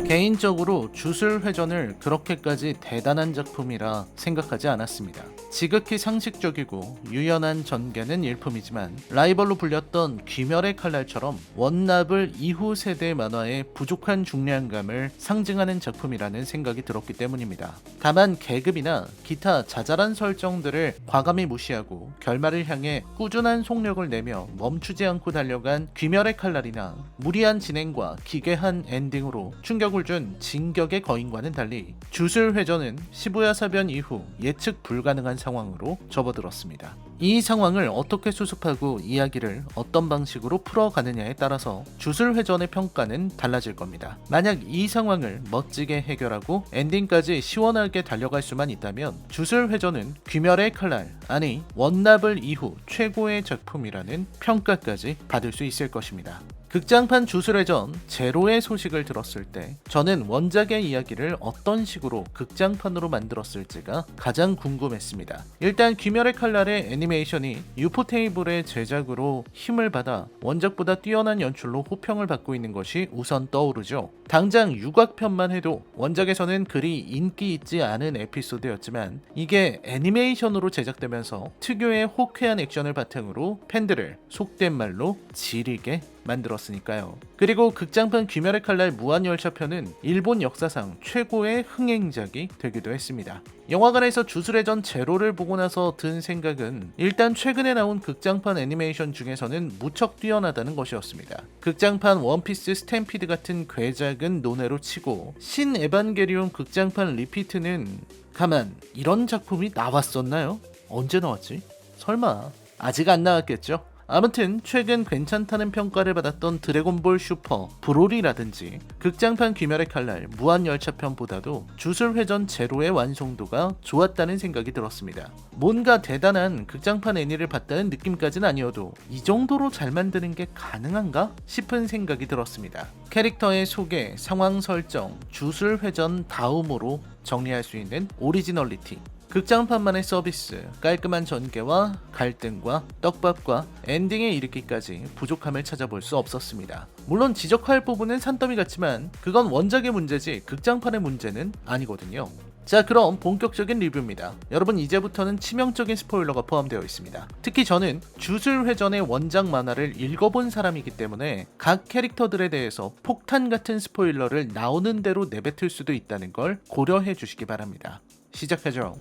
개인적으로 주술회전을 그렇게까지 대단한 작품이라 생각하지 않았습니다. 지극히 상식적이고 유연한 전개는 일품이지만 라이벌로 불렸던 귀멸의 칼날처럼 원나블 이후 세대 만화의 부족한 중량감을 상징하는 작품이라는 생각이 들었기 때문입니다. 다만 계급이나 기타 자잘한 설정들을 과감히 무시하고 결말을 향해 꾸준한 속력을 내며 멈추지 않고 달려간 귀멸의 칼날이나 무리한 진행과 기괴한 엔딩으로 충격을 준 진격의 거인과는 달리 주술회전은 시부야 사변 이후 예측 불가능한 상황으로 접어들었습니다. 이 상황을 어떻게 수습하고 이야기를 어떤 방식으로 풀어가느냐에 따라서 주술회전의 평가는 달라질 겁니다. 만약 이 상황을 멋지게 해결하고 엔딩까지 시원하게 달려갈 수만 있다면 주술회전은 귀멸의 칼날, 아니 원나블 이후 최고의 작품이라는 평가까지 받을 수 있을 것입니다. 극장판 주술회전 제로의 소식을 들었을 때 저는 원작의 이야기를 어떤 식으로 극장판으로 만들었을지가 가장 궁금했습니다. 일단 귀멸의 칼날의 애니메이션이 유포테이블의 제작으로 힘을 받아 원작보다 뛰어난 연출로 호평을 받고 있는 것이 우선 떠오르죠. 당장 육악편만 해도 원작에서는 그리 인기 있지 않은 에피소드였지만 이게 애니메이션으로 제작되면서 특유의 호쾌한 액션을 바탕으로 팬들을 속된 말로 지리게 만들었으니까요. 그리고 극장판 귀멸의 칼날 무한열차편은 일본 역사상 최고의 흥행작이 되기도 했습니다. 영화관에서 주술회전 제로를 보고 나서 든 생각은 일단 최근에 나온 극장판 애니메이션 중에서는 무척 뛰어나다는 것이었습니다. 극장판 원피스 스탬피드 같은 괴작은 논외로 치고 신 에반게리온 극장판 리피트는 가만, 이런 작품이 나왔었나요? 언제 나왔지? 설마 아직 안 나왔겠죠? 아무튼 최근 괜찮다는 평가를 받았던 드래곤볼 슈퍼, 브로리라든지 극장판 귀멸의 칼날, 무한열차편보다도 주술회전 제로의 완성도가 좋았다는 생각이 들었습니다. 뭔가 대단한 극장판 애니를 봤다는 느낌까지는 아니어도 이 정도로 잘 만드는 게 가능한가 싶은 생각이 들었습니다. 캐릭터의 소개, 상황 설정, 주술회전 다음으로 정리할 수 있는 오리지널리티, 극장판만의 서비스, 깔끔한 전개와 갈등과 떡밥과 엔딩에 이르기까지 부족함을 찾아볼 수 없었습니다. 물론 지적할 부분은 산더미 같지만 그건 원작의 문제지 극장판의 문제는 아니거든요. 자, 그럼 본격적인 리뷰입니다. 여러분, 이제부터는 치명적인 스포일러가 포함되어 있습니다. 특히 저는 주술회전의 원작 만화를 읽어본 사람이기 때문에 각 캐릭터들에 대해서 폭탄 같은 스포일러를 나오는 대로 내뱉을 수도 있다는 걸 고려해 주시기 바랍니다. 시작하죠.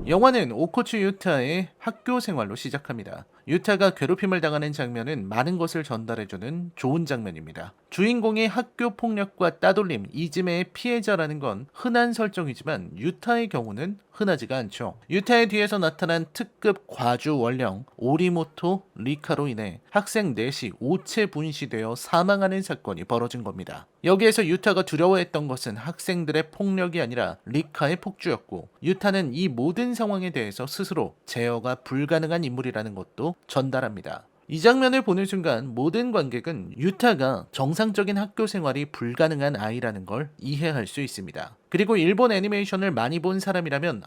영화는 오코츠 유타의 학교 생활로 시작합니다. 유타가 괴롭힘을 당하는 장면은 많은 것을 전달해주는 좋은 장면입니다. 주인공이 학교 폭력과 따돌림, 이지메의 피해자라는 건 흔한 설정이지만 유타의 경우는 흔하지가 않죠. 유타의 뒤에서 나타난 특급 과주 원령 오리모토 리카로 인해 학생 넷이 오체 분시되어 사망하는 사건이 벌어진 겁니다. 여기에서 유타가 두려워했던 것은 학생들의 폭력이 아니라 리카의 폭주였고, 유타는 이 모든 상황에 대해서 스스로 제어가 불가능한 인물이라는 것도 전달합니다. 이 장면을 보는 순간 모든 관객은 유타가 정상적인 학교 생활이 불가능한 아이라는 걸 이해할 수 있습니다. 그리고 일본 애니메이션을 많이 본 사람이라면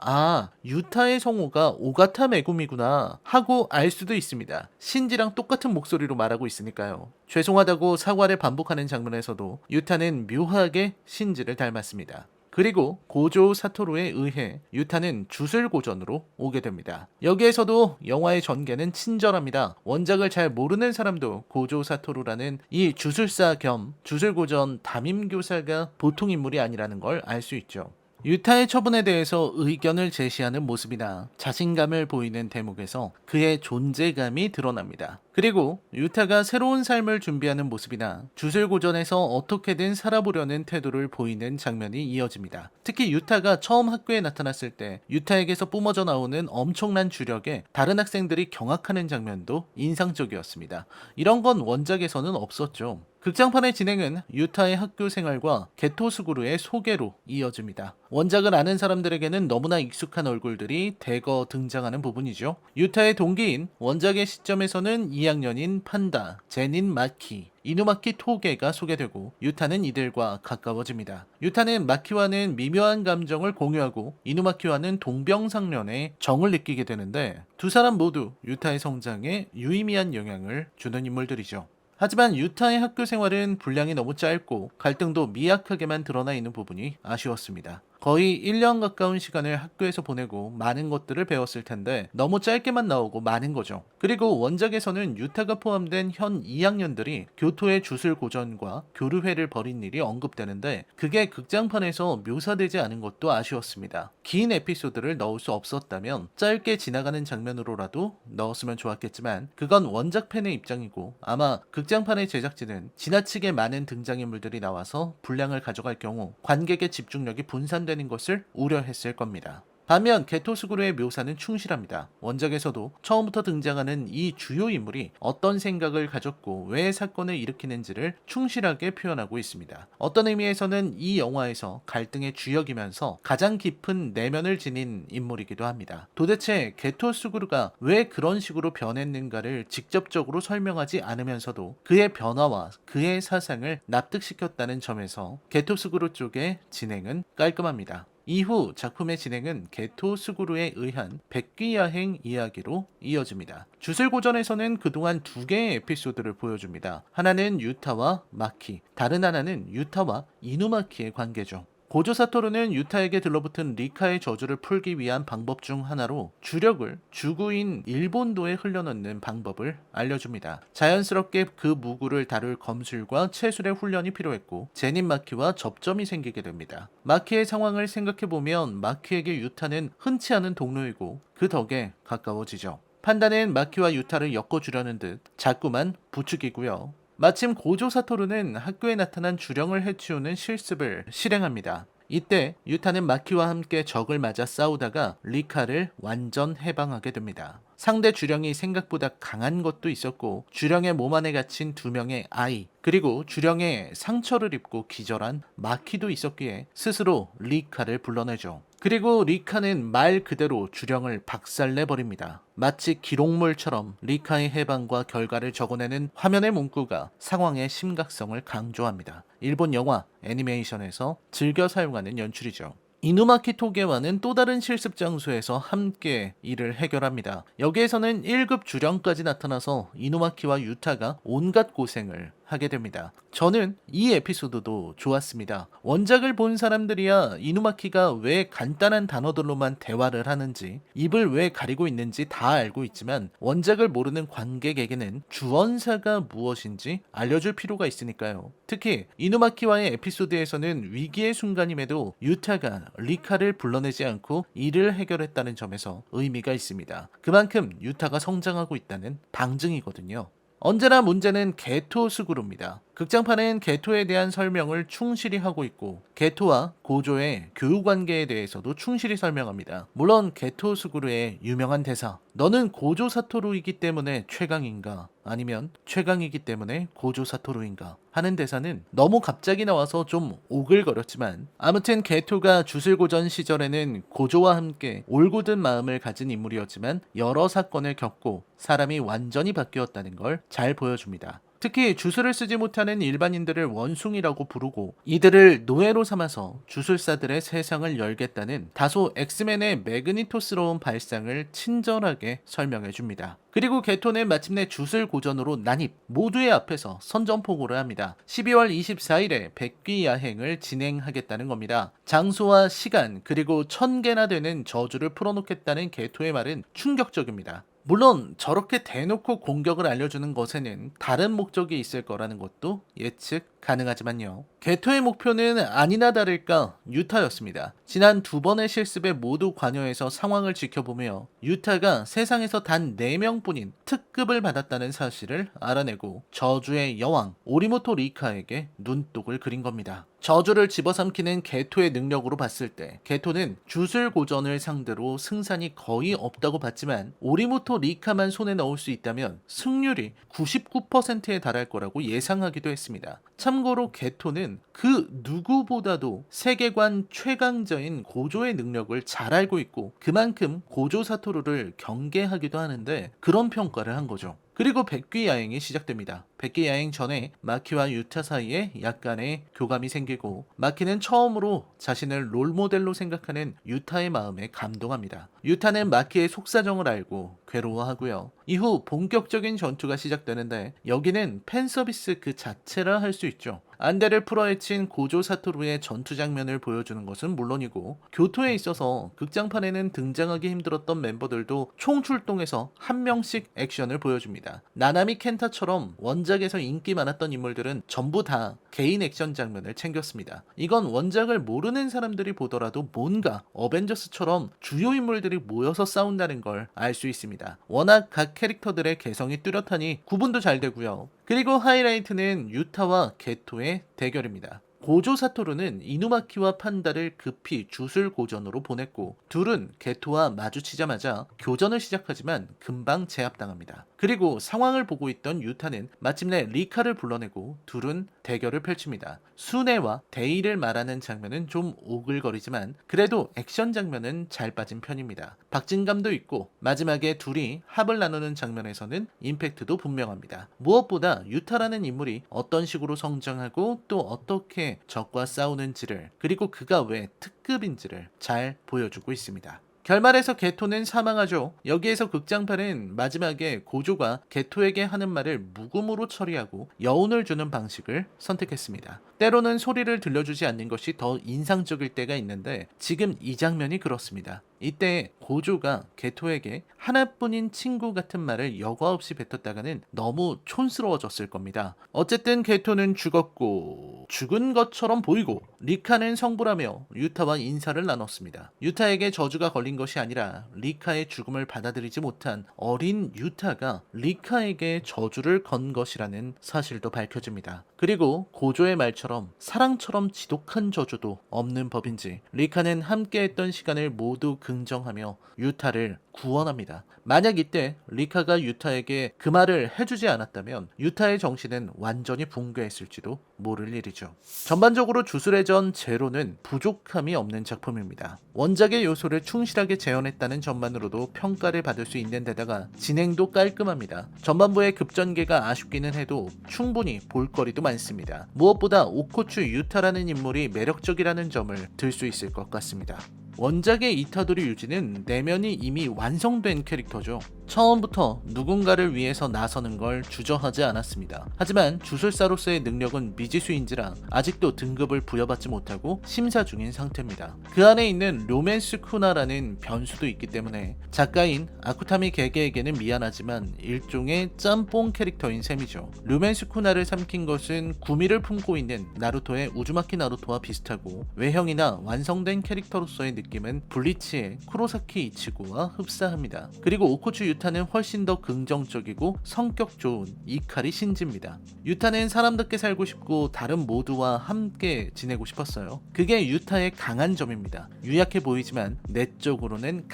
유타의 성우가 오가타 메구미구나 하고 알 수도 있습니다. 신지랑 똑같은 목소리로 말하고 있으니까요. 죄송하다고 사과를 반복하는 장면에서도 유타는 묘하게 신지를 닮았습니다. 그리고 고조 사토루에 의해 유타는 주술고전으로 오게 됩니다. 여기에서도 영화의 전개는 친절합니다. 원작을 잘 모르는 사람도 고조 사토루라는 이 주술사 겸 주술고전 담임교사가 보통 인물이 아니라는 걸 알 수 있죠. 유타의 처분에 대해서 의견을 제시하는 모습이나 자신감을 보이는 대목에서 그의 존재감이 드러납니다. 그리고 유타가 새로운 삶을 준비하는 모습이나 주술고전에서 어떻게든 살아보려는 태도를 보이는 장면이 이어집니다. 특히 유타가 처음 학교에 나타났을 때 유타에게서 뿜어져 나오는 엄청난 주력에 다른 학생들이 경악하는 장면도 인상적이었습니다. 이런 건 원작에서는 없었죠. 극장판의 진행은 유타의 학교 생활과 게토스구루의 소개로 이어집니다. 원작을 아는 사람들에게는 너무나 익숙한 얼굴들이 대거 등장하는 부분이죠. 유타의 동기인 원작의 시점에서는 이 2학년인 판다, 제닌 마키, 이누마키 토게가 소개되고 유타는 이들과 가까워집니다. 유타는 마키와는 미묘한 감정을 공유하고 이누마키와는 동병상련의 정을 느끼게 되는데 두 사람 모두 유타의 성장에 유의미한 영향을 주는 인물들이죠. 하지만 유타의 학교 생활은 분량이 너무 짧고 갈등도 미약하게만 드러나 있는 부분이 아쉬웠습니다. 거의 1년 가까운 시간을 학교에서 보내고 많은 것들을 배웠을 텐데 너무 짧게만 나오고 많은 거죠. 그리고 원작에서는 유타가 포함된 현 2학년들이 교토의 주술고전과 교류회를 벌인 일이 언급되는데 그게 극장판에서 묘사되지 않은 것도 아쉬웠습니다. 긴 에피소드를 넣을 수 없었다면 짧게 지나가는 장면으로라도 넣었으면 좋았겠지만 그건 원작팬의 입장이고 아마 극장판의 제작진은 지나치게 많은 등장인물들이 나와서 분량을 가져갈 경우 관객의 집중력이 분산되는 것을 우려했을 겁니다. 반면 게토스구루의 묘사는 충실합니다. 원작에서도 처음부터 등장하는 이 주요 인물이 어떤 생각을 가졌고 왜 사건을 일으키는지를 충실하게 표현하고 있습니다. 어떤 의미에서는 이 영화에서 갈등의 주역이면서 가장 깊은 내면을 지닌 인물이기도 합니다. 도대체 게토스구루가 왜 그런 식으로 변했는가를 직접적으로 설명하지 않으면서도 그의 변화와 그의 사상을 납득시켰다는 점에서 게토스구루 쪽의 진행은 깔끔합니다. 이후 작품의 진행은 게토 스구루에 의한 백귀야행 이야기로 이어집니다. 주술고전에서는 그동안 두 개의 에피소드를 보여줍니다. 하나는 유타와 마키, 다른 하나는 유타와 이누마키의 관계죠. 고조 사토루는 유타에게 들러붙은 리카의 저주를 풀기 위한 방법 중 하나로 주력을 주구인 일본도에 흘려넣는 방법을 알려줍니다. 자연스럽게 그 무구를 다룰 검술과 체술의 훈련이 필요했고 제닌 마키와 접점이 생기게 됩니다. 마키의 상황을 생각해보면 마키에게 유타는 흔치 않은 동료이고 그 덕에 가까워지죠. 판다는 마키와 유타를 엮어주려는 듯 자꾸만 부추기고요. 마침 고조 사토루는 학교에 나타난 주령을 해치우는 실습을 실행합니다. 이때 유타는 마키와 함께 적을 맞아 싸우다가 리카를 완전 해방하게 됩니다. 상대 주령이 생각보다 강한 것도 있었고 주령의 몸 안에 갇힌 두 명의 아이 그리고 주령의 상처를 입고 기절한 마키도 있었기에 스스로 리카를 불러내죠. 그리고 리카는 말 그대로 주령을 박살내버립니다. 마치 기록물처럼 리카의 해방과 결과를 적어내는 화면의 문구가 상황의 심각성을 강조합니다. 일본 영화, 애니메이션에서 즐겨 사용하는 연출이죠. 이누마키 토게와는 또 다른 실습 장소에서 함께 일을 해결합니다. 여기에서는 1급 주령까지 나타나서 이누마키와 유타가 온갖 고생을 하게 됩니다. 저는 이 에피소드도 좋았습니다. 원작을 본 사람들이야 이누마키가 왜 간단한 단어들로만 대화를 하는지 입을 왜 가리고 있는지 다 알고 있지만 원작을 모르는 관객에게는 주언사가 무엇인지 알려줄 필요가 있으니까요. 특히 이누마키와의 에피소드에서는 위기의 순간임에도 유타가 리카를 불러내지 않고 일을 해결했다는 점에서 의미가 있습니다. 그만큼 유타가 성장하고 있다는 방증이거든요. 언제나 문제는 게토 스구루입니다. 극장판은 게토에 대한 설명을 충실히 하고 있고 게토와 고조의 교우 관계에 대해서도 충실히 설명합니다. 물론 게토 스구루의 유명한 대사 너는 고조 사토루이기 때문에 최강인가 아니면 최강이기 때문에 고조 사토루인가 하는 대사는 너무 갑자기 나와서 좀 오글거렸지만 아무튼 게토가 주술고전 시절에는 고조와 함께 올곧은 마음을 가진 인물이었지만 여러 사건을 겪고 사람이 완전히 바뀌었다는 걸 잘 보여줍니다. 특히 주술을 쓰지 못하는 일반인들을 원숭이라고 부르고 이들을 노예로 삼아서 주술사들의 세상을 열겠다는 다소 엑스맨의 매그니토스러운 발상을 친절하게 설명해줍니다. 그리고 게토는 마침내 주술고전으로 난입, 모두의 앞에서 선전포고를 합니다. 12월 24일에 백귀야행을 진행하겠다는 겁니다. 장소와 시간 그리고 1000개나 되는 저주를 풀어놓겠다는 게토의 말은 충격적입니다. 물론 저렇게 대놓고 공격을 알려주는 것에는 다른 목적이 있을 거라는 것도 예측 가능하지만요. 게토의 목표는 아니나 다를까 유타였습니다. 지난 두 번의 실습에 모두 관여해서 상황을 지켜보며 유타가 세상에서 단 4명뿐인 특급을 받았다는 사실을 알아내고 저주의 여왕 오리모토 리카에게 눈독을 그린 겁니다. 저주를 집어삼키는 게토의 능력으로 봤을 때 게토는 주술고전을 상대로 승산이 거의 없다고 봤지만 오리모토 리카만 손에 넣을 수 있다면 승률이 99%에 달할 거라고 예상하기도 했습니다. 참고로 게토는 그 누구보다도 세계관 최강자인 고조의 능력을 잘 알고 있고 그만큼 고조 사토루를 경계하기도 하는데 그런 평가를 한 거죠. 그리고 백귀야행이 시작됩니다. 백귀야행 전에 마키와 유타 사이에 약간의 교감이 생기고 마키는 처음으로 자신을 롤모델로 생각하는 유타의 마음에 감동합니다. 유타는 마키의 속사정을 알고 괴로워하고요. 이후 본격적인 전투가 시작되는데 여기는 팬서비스 그 자체라 할 수 있죠. 안대를 풀어헤친 고조 사토루의 전투 장면을 보여주는 것은 물론이고 교토에 있어서 극장판에는 등장하기 힘들었던 멤버들도 총출동해서 한 명씩 액션을 보여줍니다. 나나미 켄타처럼 원작에서 인기 많았던 인물들은 전부 다 개인 액션 장면을 챙겼습니다. 이건 원작을 모르는 사람들이 보더라도 뭔가 어벤져스처럼 주요 인물들이 모여서 싸운다는 걸 알 수 있습니다. 워낙 각 캐릭터들의 개성이 뚜렷하니 구분도 잘 되고요. 그리고 하이라이트는 유타와 게토의 대결입니다. 고조 사토루는 이누마키와 판다를 급히 주술 고전으로 보냈고 둘은 게토와 마주치자마자 교전을 시작하지만 금방 제압당합니다. 그리고 상황을 보고 있던 유타는 마침내 리카를 불러내고 둘은 대결을 펼칩니다. 순애와 대의를 말하는 장면은 좀 오글거리지만 그래도 액션 장면은 잘 빠진 편입니다. 박진감도 있고 마지막에 둘이 합을 나누는 장면에서는 임팩트도 분명합니다. 무엇보다 유타라는 인물이 어떤 식으로 성장하고 또 어떻게 적과 싸우는지를 그리고 그가 왜 특급인지를 잘 보여주고 있습니다. 결말에서 게토는 사망하죠. 여기에서 극장판은 마지막에 고조가 게토에게 하는 말을 묵음으로 처리하고 여운을 주는 방식을 선택했습니다. 때로는 소리를 들려주지 않는 것이 더 인상적일 때가 있는데 지금 이 장면이 그렇습니다. 이때 고조가 게토에게 하나뿐인 친구 같은 말을 여과 없이 뱉었다가는 너무 촌스러워졌을 겁니다. 어쨌든 게토는 죽었고 죽은 것처럼 보이고 리카는 성불하며 유타와 인사를 나눴습니다. 유타에게 저주가 걸린 것이 아니라 리카의 죽음을 받아들이지 못한 어린 유타가 리카에게 저주를 건 것이라는 사실도 밝혀집니다. 그리고 고조의 말처럼 사랑처럼 지독한 저주도 없는 법인지 리카는 함께했던 시간을 모두 긍정하며 유타를 구원합니다. 만약 이때 리카가 유타에게 그 말을 해주지 않았다면 유타의 정신은 완전히 붕괴했을지도 모를 일이죠. 전반적으로 주술의 전 제로는 부족함이 없는 작품입니다. 원작의 요소를 충실하게 재현했다는 점만으로도 평가를 받을 수 있는 데다가 진행도 깔끔합니다. 전반부의 급전개가 아쉽기는 해도 충분히 볼거리도 많습니다. 무엇보다 오코추 유타라는 인물이 매력적이라는 점을 들 수 있을 것 같습니다. 원작의 이타도리 유지는 내면이 이미 완성된 캐릭터죠. 처음부터 누군가를 위해서 나서는 걸 주저하지 않았습니다. 하지만 주술사로서의 능력은 미지수인지라 아직도 등급을 부여받지 못하고 심사 중인 상태입니다. 그 안에 있는 로맨스 쿠나라는 변수도 있기 때문에 작가인 아쿠타미 게게에게는 미안하지만 일종의 짬뽕 캐릭터인 셈이죠. 로맨스 쿠나를 삼킨 것은 구미를 품고 있는 나루토의 우즈마키 나루토와 비슷하고 외형이나 완성된 캐릭터로서의 느낌은 블리치의 쿠로사키 이치고와 흡사합니다. 그리고 오코추 유타는 훨씬 더 긍정적이고 성격 좋은 이카리 신지입니다. 유타는 사람답게 살고 싶고 다른 모두와 함께 지내고 싶었어요. 그게 유타의 강한 점입니다. 유약해 보이지만 내적으로는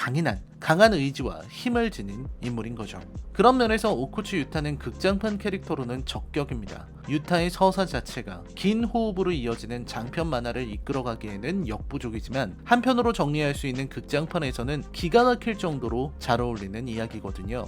강한 의지와 힘을 지닌 인물인 거죠. 그런 면에서 오코추 유타는 극장판 캐릭터로는 적격입니다. 유타의 서사 자체가 긴 호흡으로 이어지는 장편 만화를 이끌어가기에는 역부족이지만 한편으로 정리할 수 있는 극장판에서는 기가 막힐 정도로 잘 어울리는 이야기거든요.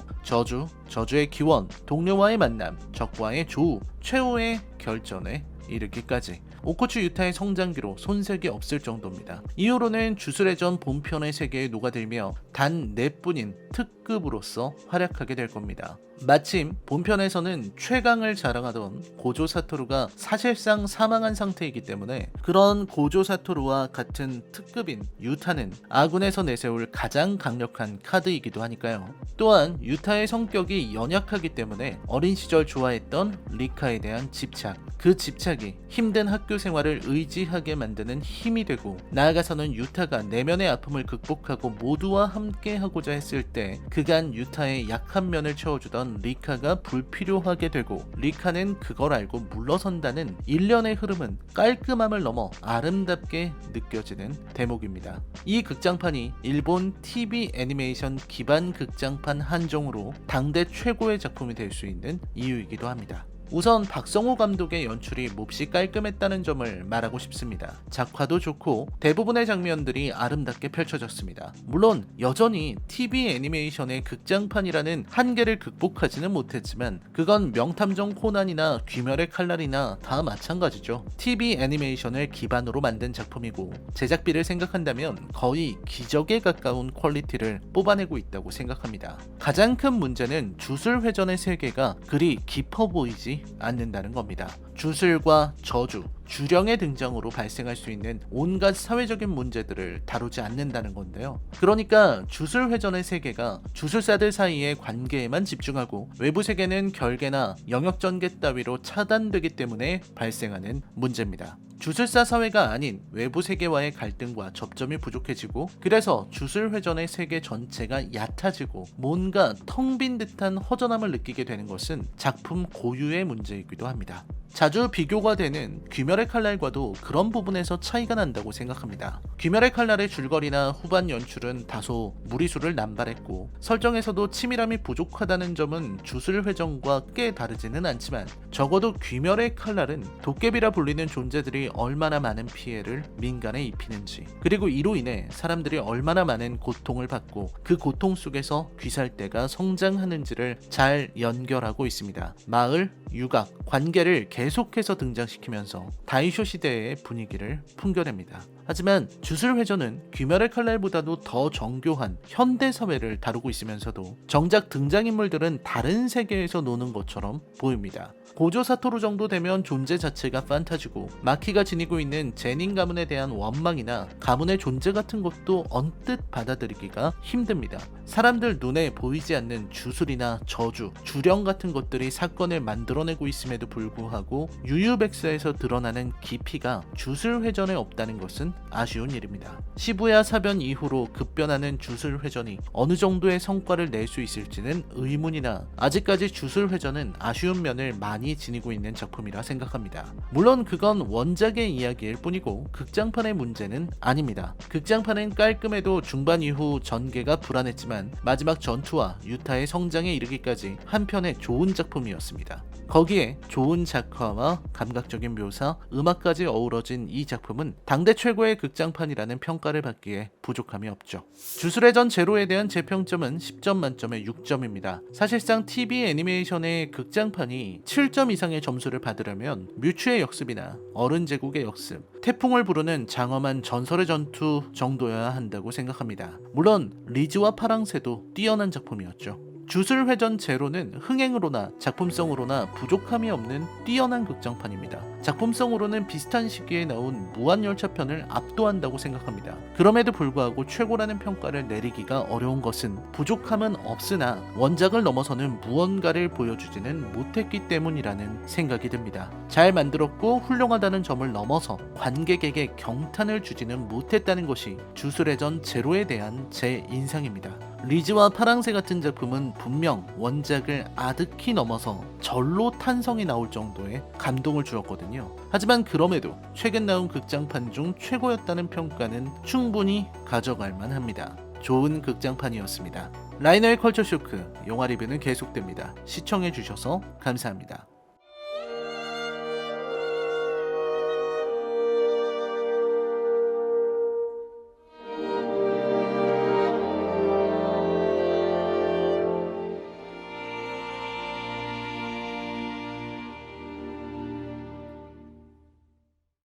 저주의 기원, 동료와의 만남, 적과의 조우, 최후의 결전에 이르기까지 오코추 유타의 성장기로 손색이 없을 정도입니다. 이후로는 주술의 전 본편의 세계에 녹아들며 단 4뿐인 특급으로서 활약하게 될 겁니다. 마침 본편에서는 최강을 자랑하던 고조 사토루가 사실상 사망한 상태이기 때문에 그런 고조 사토루와 같은 특급인 유타는 아군에서 내세울 가장 강력한 카드이기도 하니까요. 또한 유타의 성격이 연약하기 때문에 어린 시절 좋아했던 리카에 대한 집착, 그 집착이 힘든 학교 생활을 의지하게 만드는 힘이 되고 나아가서는 유타가 내면의 아픔을 극복하고 모두와 함께 하고자 했을 때 그간 유타의 약한 면을 채워주던 리카가 불필요하게 되고 리카는 그걸 알고 물러선다는 일련의 흐름은 깔끔함을 넘어 아름답게 느껴지는 대목입니다. 이 극장판이 일본 TV 애니메이션 기반 극장판 한정으로 당대 최고의 작품이 될 수 있는 이유이기도 합니다. 우선 박성호 감독의 연출이 몹시 깔끔했다는 점을 말하고 싶습니다. 작화도 좋고 대부분의 장면들이 아름답게 펼쳐졌습니다. 물론 여전히 TV 애니메이션의 극장판이라는 한계를 극복하지는 못했지만 그건 명탐정 코난이나 귀멸의 칼날이나 다 마찬가지죠. TV 애니메이션을 기반으로 만든 작품이고 제작비를 생각한다면 거의 기적에 가까운 퀄리티를 뽑아내고 있다고 생각합니다. 가장 큰 문제는 주술회전의 세계가 그리 깊어 보이지 않는다는 겁니다. 주술과 저주, 주령의 등장으로 발생할 수 있는 온갖 사회적인 문제들을 다루지 않는다는 건데요. 그러니까 주술회전의 세계가 주술사들 사이의 관계에만 집중하고 외부 세계는 결계나 영역전개 따위로 차단되기 때문에 발생하는 문제입니다. 주술사 사회가 아닌 외부 세계와의 갈등과 접점이 부족해지고 그래서 주술회전의 세계 전체가 얕아지고 뭔가 텅 빈 듯한 허전함을 느끼게 되는 것은 작품 고유의 문제이기도 합니다. 자주 비교가 되는 귀멸의 칼날과도 그런 부분에서 차이가 난다고 생각합니다. 귀멸의 칼날의 줄거리나 후반 연출은 다소 무리수를 남발했고 설정에서도 치밀함이 부족하다는 점은 주술회전과 꽤 다르지는 않지만 적어도 귀멸의 칼날은 도깨비라 불리는 존재들이 얼마나 많은 피해를 민간에 입히는지 그리고 이로 인해 사람들이 얼마나 많은 고통을 받고 그 고통 속에서 귀살대가 성장하는지를 잘 연결하고 있습니다. 마을, 유각, 관계를 계속해서 등장시키면서 다이쇼 시대의 분위기를 풍겨냅니다. 하지만 주술회전은 귀멸의 칼날보다도 더 정교한 현대사회를 다루고 있으면서도 정작 등장인물들은 다른 세계에서 노는 것처럼 보입니다. 고조 사토루 정도 되면 존재 자체가 판타지고 마키가 지니고 있는 제닌 가문에 대한 원망이나 가문의 존재 같은 것도 언뜻 받아들이기가 힘듭니다. 사람들 눈에 보이지 않는 주술이나 저주, 주령 같은 것들이 사건을 만들어내고 있음에도 불구하고 유유백사에서 드러나는 깊이가 주술회전에 없다는 것은 아쉬운 일입니다. 시부야 사변 이후로 급변하는 주술회전이 어느 정도의 성과를 낼 수 있을지는 의문이나 아직까지 주술회전은 아쉬운 면을 많이 지니고 있는 작품이라 생각합니다. 물론 그건 원작의 이야기일 뿐이고 극장판의 문제는 아닙니다. 극장판은 깔끔해도 중반 이후 전개가 불안했지만 마지막 전투와 유타의 성장에 이르기까지 한편의 좋은 작품이었습니다. 거기에 좋은 작화와 감각적인 묘사, 음악까지 어우러진 이 작품은 당대 최고의 극장판이라는 평가를 받기에 부족함이 없죠. 주술의 전 제로에 대한 제 평점은 10점 만점에 6점입니다. 사실상 TV 애니메이션의 극장판이 7점 이상의 점수를 받으려면 뮤츠의 역습이나 어른 제국의 역습, 태풍을 부르는 장엄한 전설의 전투 정도여야 한다고 생각합니다. 물론 리즈와 파랑새도 뛰어난 작품이었죠. 주술회전 제로는 흥행으로나 작품성으로나 부족함이 없는 뛰어난 극장판입니다. 작품성으로는 비슷한 시기에 나온 무한열차편을 압도한다고 생각합니다. 그럼에도 불구하고 최고라는 평가를 내리기가 어려운 것은 부족함은 없으나 원작을 넘어서는 무언가를 보여주지는 못했기 때문이라는 생각이 듭니다. 잘 만들었고 훌륭하다는 점을 넘어서 관객에게 경탄을 주지는 못했다는 것이 주술회전 제로에 대한 제 인상입니다. 리즈와 파랑새 같은 작품은 분명 원작을 아득히 넘어서 절로 탄성이 나올 정도의 감동을 주었거든요. 하지만 그럼에도 최근 나온 극장판 중 최고였다는 평가는 충분히 가져갈 만합니다. 좋은 극장판이었습니다. 라이너의 컬처쇼크 영화 리뷰는 계속됩니다. 시청해주셔서 감사합니다.